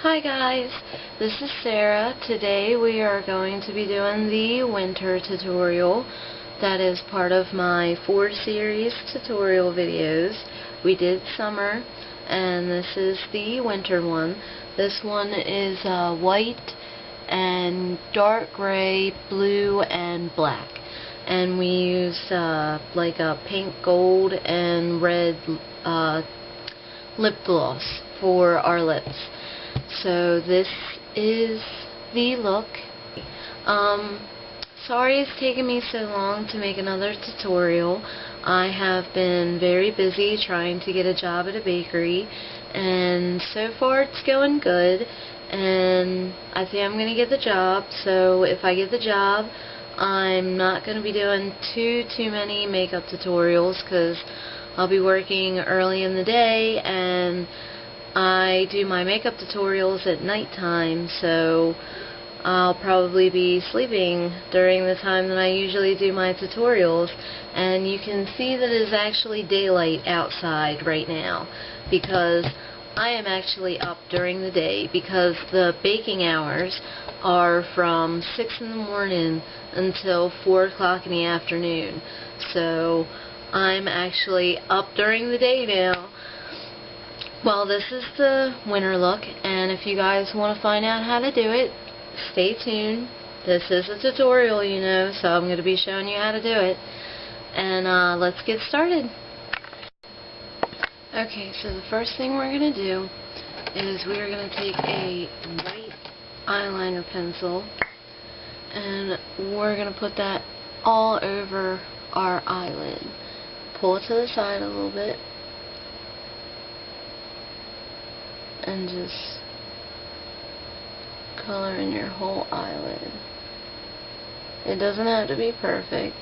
Hi guys, this is Sarah. Today we are going to be doing the winter tutorial that is part of my Ford series tutorial videos. We did summer and this is the winter one. This one is white and dark gray, blue and black. And we used like a pink, gold and red lip gloss for our lips. So this is the look. Sorry it's taken me so long to make another tutorial. I have been very busy trying to get a job at a bakery, and so far it's going good, and I think I'm going to get the job. So if I get the job, I'm not going to be doing too many makeup tutorials because I'll be working early in the day and I do my makeup tutorials at nighttime, so I'll probably be sleeping during the time that I usually do my tutorials. And you can see that it is actually daylight outside right now because I am actually up during the day because the baking hours are from 6 in the morning until 4 o'clock in the afternoon. So I'm actually up during the day now. Well, this is the winter look, and if you guys want to find out how to do it, stay tuned. This is a tutorial, you know, so I'm going to be showing you how to do it. And let's get started. Okay, so the first thing we're going to do is we're going to take a white eyeliner pencil, and we're going to put that all over our eyelid. Pull it to the side a little bit. And just color in your whole eyelid. It doesn't have to be perfect,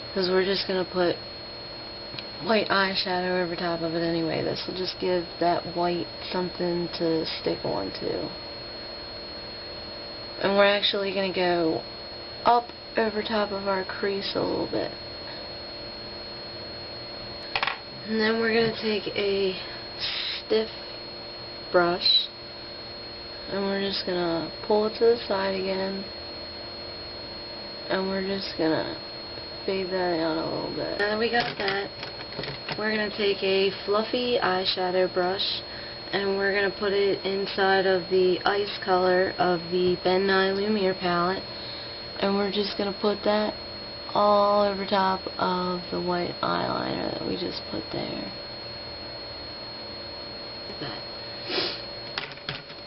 because we're just going to put white eyeshadow over top of it anyway. This will just give that white something to stick onto. And we're actually going to go up over top of our crease a little bit. And then we're going to take a stiff brush and we're just going to pull it to the side again, and we're just going to fade that out a little bit. Now that we got that, we're going to take a fluffy eyeshadow brush and we're going to put it inside of the ice color of the Ben Nye Lumiere palette, and we're just going to put that all over top of the white eyeliner that we just put there. Like that.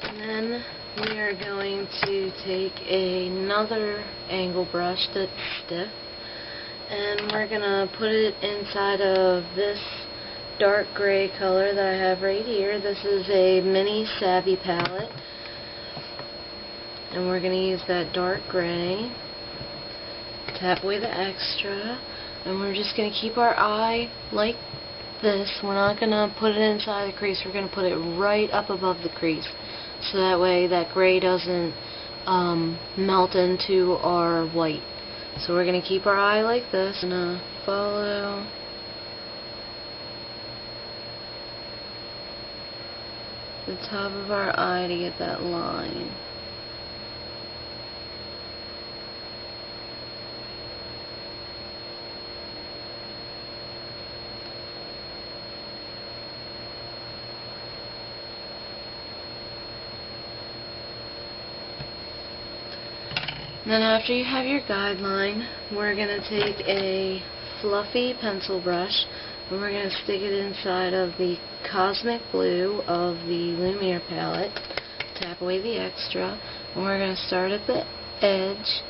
And then we are going to take another angle brush that's stiff, and we're going to put it inside of this dark gray color that I have right here. This is a mini Savvy palette, and we're going to use that dark gray. Tap away the extra, and we're just going to keep our eye like this. We're not going to put it inside the crease, we're going to put it right up above the crease, so that way that gray doesn't melt into our white. So we're going to keep our eye like this and follow the top of our eye to get that line. Then after you have your guideline, we're going to take a fluffy pencil brush and we're going to stick it inside of the Cosmic Blue of the Lumiere palette. Tap away the extra, and we're going to start at the edge,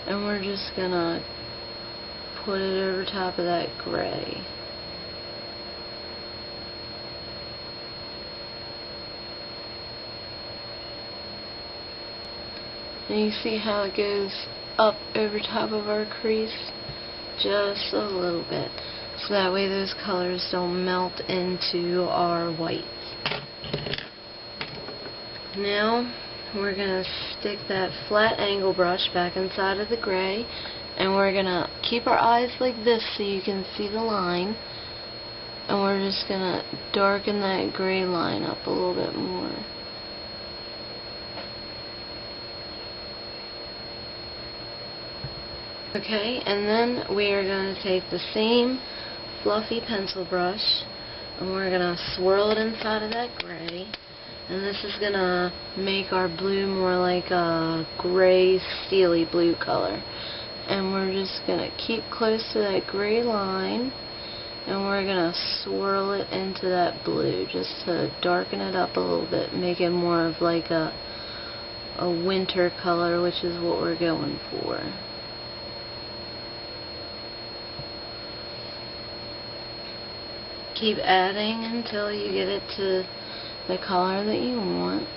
and we're just going to put it over top of that gray. And you see how it goes up over top of our crease? Just a little bit. So that way those colors don't melt into our white. Now we're going to stick that flat angle brush back inside of the gray, and we're going to keep our eyes like this so you can see the line. And we're just going to darken that gray line up a little bit more. Okay, and then we are going to take the same fluffy pencil brush and we're going to swirl it inside of that gray. And this is going to make our blue more like a gray, steely blue color. And we're just going to keep close to that gray line and we're going to swirl it into that blue just to darken it up a little bit, make it more of like a winter color, which is what we're going for. Keep adding until you get it to the color that you want.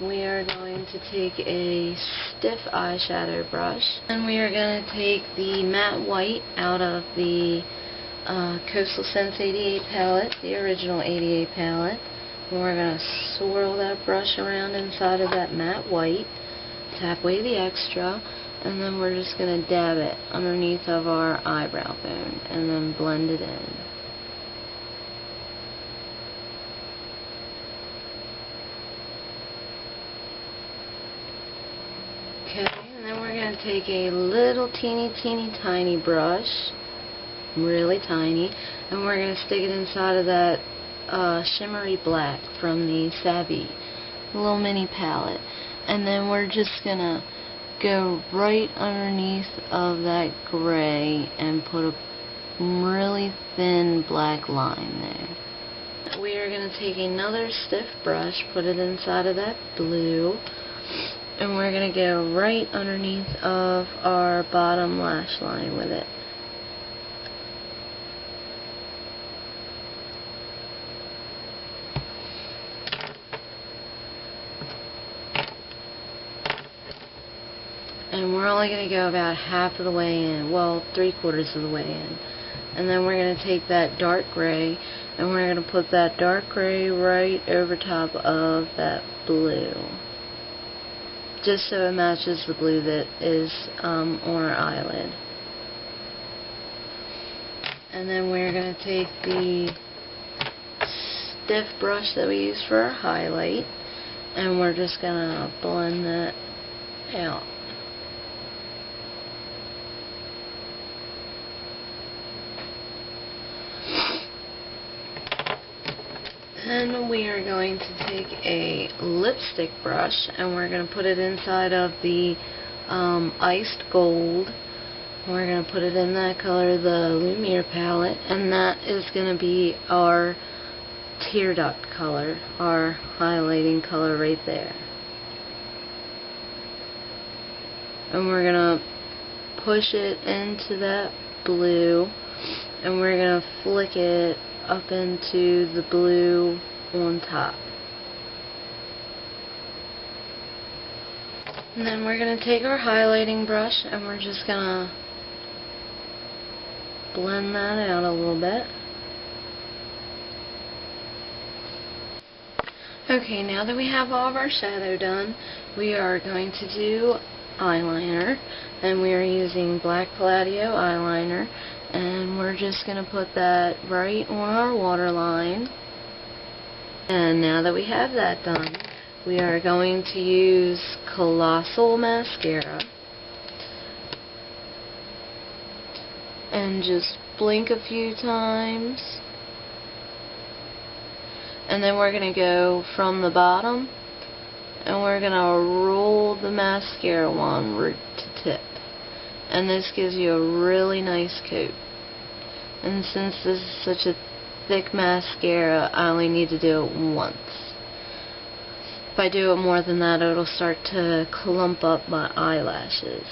We are going to take a stiff eyeshadow brush and we are going to take the matte white out of the Coastal Scents 88 palette, the original 88 palette. And we're going to swirl that brush around inside of that matte white, tap away the extra, and then we're just going to dab it underneath of our eyebrow bone and then blend it in. Okay, and then we're going to take a little teeny tiny brush, really tiny, and we're going to stick it inside of that shimmery black from the Savvy little mini palette, and then we're just gonna go right underneath of that gray and put a really thin black line there. We are gonna take another stiff brush, put it inside of that blue, and we're gonna go right underneath of our bottom lash line with it. And we're only going to go about half of the way in, well, 3/4 of the way in. And then we're going to take that dark gray, and we're going to put that dark gray right over top of that blue. Just so it matches the blue that is on our eyelid. And then we're going to take the stiff brush that we use for our highlight, and we're just going to blend that out. Then we are going to take a lipstick brush and we're going to put it inside of the Iced Gold. We're going to put it in that color, the Lumiere palette, and that is going to be our tear duct color, our highlighting color right there. And we're going to push it into that blue and we're going to flick it up into the blue on top. And then we're going to take our highlighting brush and we're just going to blend that out a little bit. Okay, now that we have all of our shadow done, we are going to do eyeliner, and we are using Black Palladio eyeliner, and we're just going to put that right on our waterline. And now that we have that done, we are going to use Colossal mascara and just blink a few times, and then we're going to go from the bottom and we're going to roll the mascara wand root to tip, and this gives you a really nice coat. And since this is such a thick mascara, I only need to do it once. If I do it more than that, it'll start to clump up my eyelashes.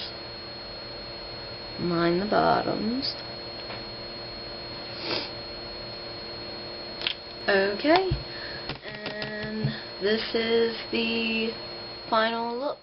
Line the bottoms. Okay, and this is the final look.